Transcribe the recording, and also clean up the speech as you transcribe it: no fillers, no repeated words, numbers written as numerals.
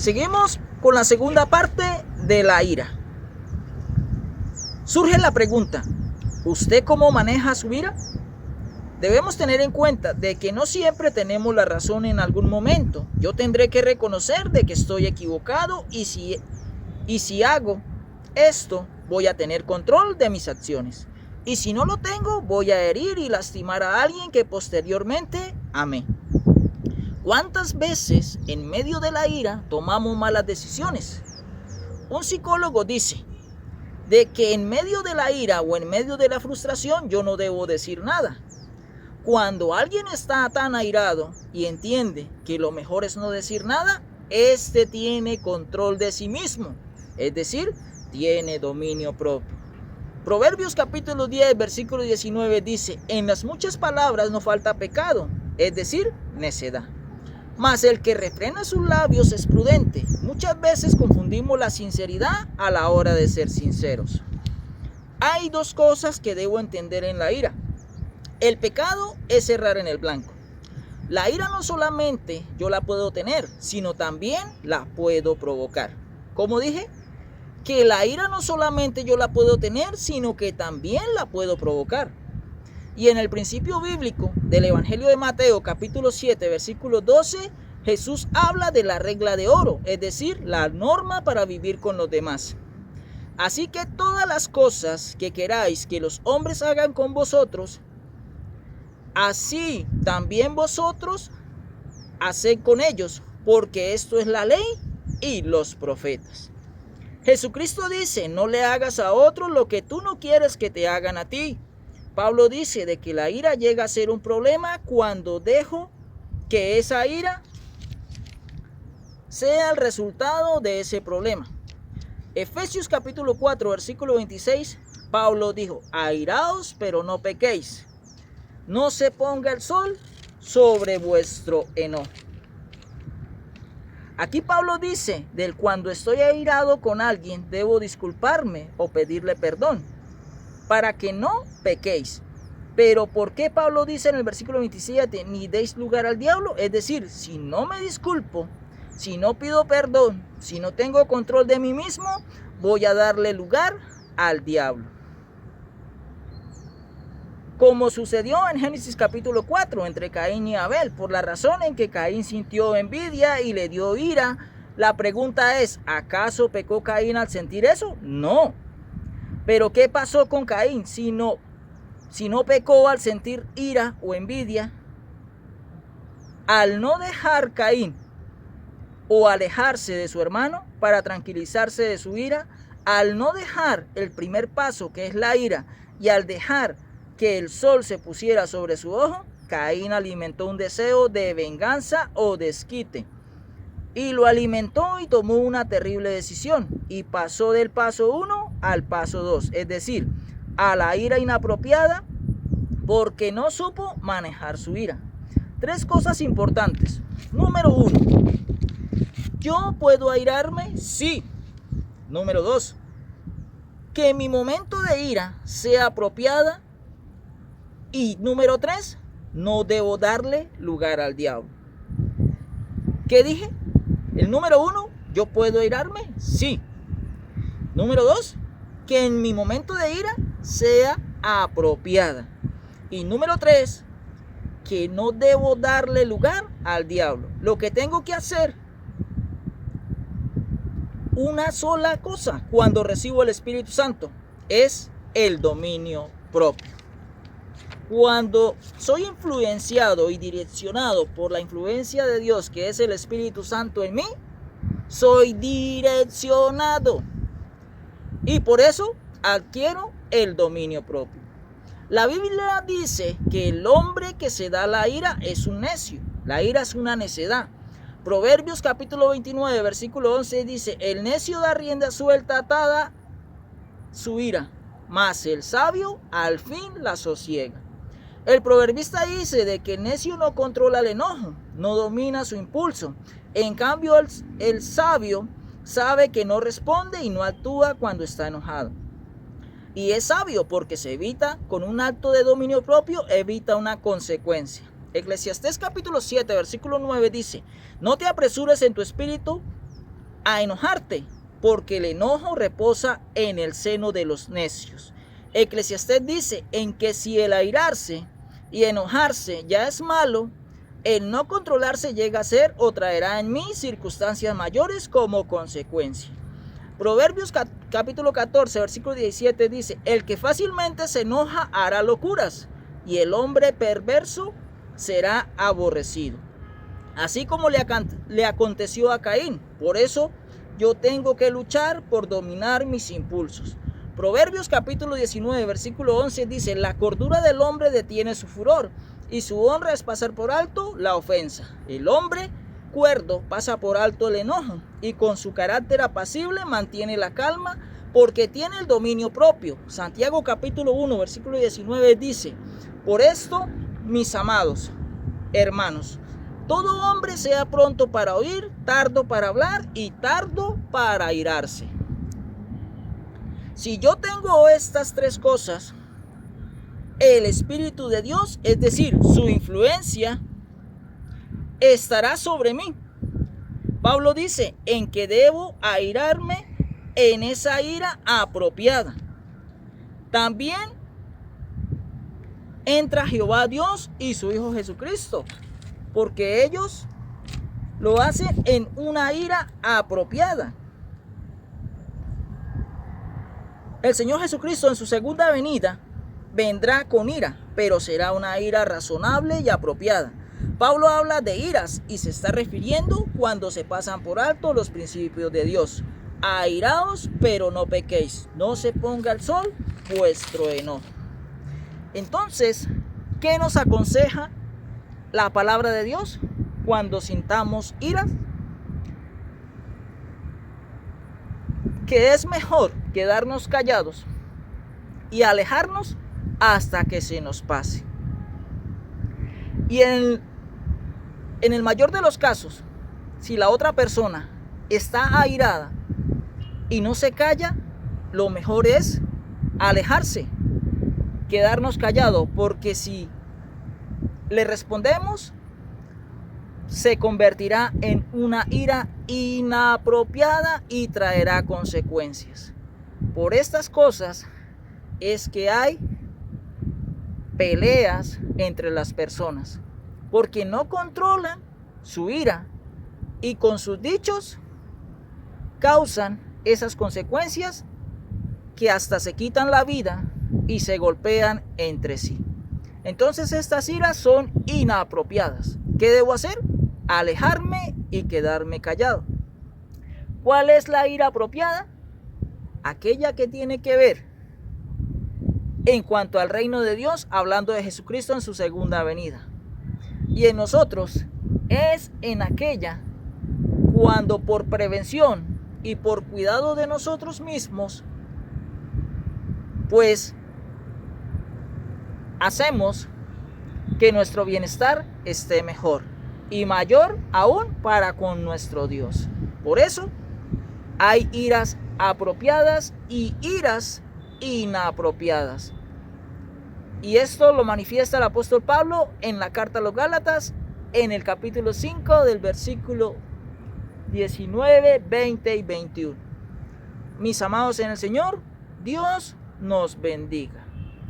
Seguimos con la segunda parte de la ira. Surge la pregunta, ¿usted cómo maneja su ira? Debemos tener en cuenta de que no siempre tenemos la razón en algún momento. Yo tendré que reconocer de que estoy equivocado y si hago esto, voy a tener control de mis acciones. Y si no lo tengo, voy a herir y lastimar a alguien que posteriormente amé. ¿Cuántas veces en medio de la ira tomamos malas decisiones? Un psicólogo dice de que en medio de la ira o en medio de la frustración yo no debo decir nada. Cuando alguien está tan airado y entiende que lo mejor es no decir nada, este tiene control de sí mismo, es decir, tiene dominio propio. Proverbios capítulo 10, versículo 19 dice, en las muchas palabras no falta pecado, es decir, necedad. Mas el que refrena sus labios es prudente. Muchas veces confundimos la sinceridad a la hora de ser sinceros. Hay dos cosas que debo entender en la ira. El pecado es errar en el blanco. La ira no solamente yo la puedo tener, sino también la puedo provocar. Como dije, que la ira no solamente yo la puedo tener, sino que también la puedo provocar. Y en el principio bíblico del Evangelio de Mateo, capítulo 7, versículo 12, Jesús habla de la regla de oro, es decir, la norma para vivir con los demás. Así que todas las cosas que queráis que los hombres hagan con vosotros, así también vosotros haced con ellos, porque esto es la ley y los profetas. Jesucristo dice, no le hagas a otros lo que tú no quieres que te hagan a ti. Pablo dice de que la ira llega a ser un problema cuando dejo que esa ira sea el resultado de ese problema. Efesios capítulo 4, versículo 26, Pablo dijo, airaos, pero no pequéis. No se ponga el sol sobre vuestro enojo. Aquí Pablo dice, del cuando estoy airado con alguien, debo disculparme o pedirle perdón, para que no pequéis. Pero ¿por qué Pablo dice en el versículo 27, ni deis lugar al diablo? Es decir, si no me disculpo, si no pido perdón, si no tengo control de mí mismo, voy a darle lugar al diablo. Como sucedió en Génesis capítulo 4 entre Caín y Abel, por la razón en que Caín sintió envidia y le dio ira. La pregunta es, ¿acaso pecó Caín al sentir eso? No. Pero ¿qué pasó con Caín si no pecó al sentir ira o envidia? Al no dejar Caín o alejarse de su hermano para tranquilizarse de su ira, al no dejar el primer paso que es la ira y al dejar que el sol se pusiera sobre su ojo, Caín alimentó un deseo de venganza o desquite. Y lo alimentó y tomó una terrible decisión. Y pasó del paso 1 al paso 2. Es decir, a la ira inapropiada porque no supo manejar su ira. Tres cosas importantes. Número 1. ¿Yo puedo airarme? Sí. Número 2. Que mi momento de ira sea apropiada. Y número 3. No debo darle lugar al diablo. ¿Qué dije? El número 1, ¿yo puedo airarme? Sí. Número 2, que en mi momento de ira sea apropiada. Y número 3, que no debo darle lugar al diablo. Lo que tengo que hacer, una sola cosa cuando recibo el Espíritu Santo, es el dominio propio. Cuando soy influenciado y direccionado por la influencia de Dios, que es el Espíritu Santo en mí, soy direccionado. Y por eso adquiero el dominio propio. La Biblia dice que el hombre que se da la ira es un necio. La ira es una necedad. Proverbios capítulo 29, versículo 11 dice, el necio da rienda suelta atada su ira, mas el sabio al fin la sosiega. El proverbista dice de que el necio no controla el enojo, no domina su impulso. En cambio, el sabio sabe que no responde y no actúa cuando está enojado. Y es sabio porque se evita, con un acto de dominio propio, evita una consecuencia. Eclesiastés capítulo 7, versículo 9 dice, no te apresures en tu espíritu a enojarte, porque el enojo reposa en el seno de los necios. Eclesiastés dice en que si el airarse y enojarse ya es malo, el no controlarse llega a ser o traerá en mí circunstancias mayores como consecuencia. Proverbios capítulo 14, versículo 17 dice, el que fácilmente se enoja hará locuras, y el hombre perverso será aborrecido. Así como le aconteció a Caín. Por eso yo tengo que luchar por dominar mis impulsos. Proverbios capítulo 19, versículo 11 dice, la cordura del hombre detiene su furor, y su honra es pasar por alto la ofensa. El hombre cuerdo pasa por alto el enojo, y con su carácter apacible mantiene la calma, porque tiene el dominio propio. Santiago capítulo 1, versículo 19 dice, por esto, mis amados hermanos, todo hombre sea pronto para oír, tardo para hablar y tardo para airarse. Si yo tengo estas tres cosas, el Espíritu de Dios, es decir, su influencia, estará sobre mí. Pablo dice en que debo airarme en esa ira apropiada. También entra Jehová Dios y su Hijo Jesucristo, porque ellos lo hacen en una ira apropiada. El Señor Jesucristo en su segunda venida vendrá con ira, pero será una ira razonable y apropiada. Pablo habla de iras y se está refiriendo cuando se pasan por alto los principios de Dios. Airaos, pero no pequéis, no se ponga el sol vuestro enojo. Entonces, ¿qué nos aconseja la palabra de Dios cuando sintamos ira? Que es mejor quedarnos callados y alejarnos hasta que se nos pase. Y en el mayor de los casos, si la otra persona está airada y no se calla, lo mejor es alejarse, quedarnos callados, porque si le respondemos, se convertirá en una ira inapropiada y traerá consecuencias. Por estas cosas es que hay peleas entre las personas, porque no controlan su ira y con sus dichos causan esas consecuencias que hasta se quitan la vida y se golpean entre sí. Entonces estas iras son inapropiadas. ¿Qué debo hacer? Alejarme y quedarme callado. ¿Cuál es la ira apropiada? Aquella que tiene que ver en cuanto al reino de Dios, hablando de Jesucristo en su segunda venida. Y en nosotros es en aquella cuando por prevención y por cuidado de nosotros mismos, pues hacemos que nuestro bienestar esté mejor y mayor aún para con nuestro Dios. Por eso hay iras apropiadas y iras inapropiadas. Y esto lo manifiesta el apóstol Pablo en la carta a los Gálatas, en el capítulo 5 del versículo 19, 20 y 21. Mis amados en el Señor, Dios nos bendiga.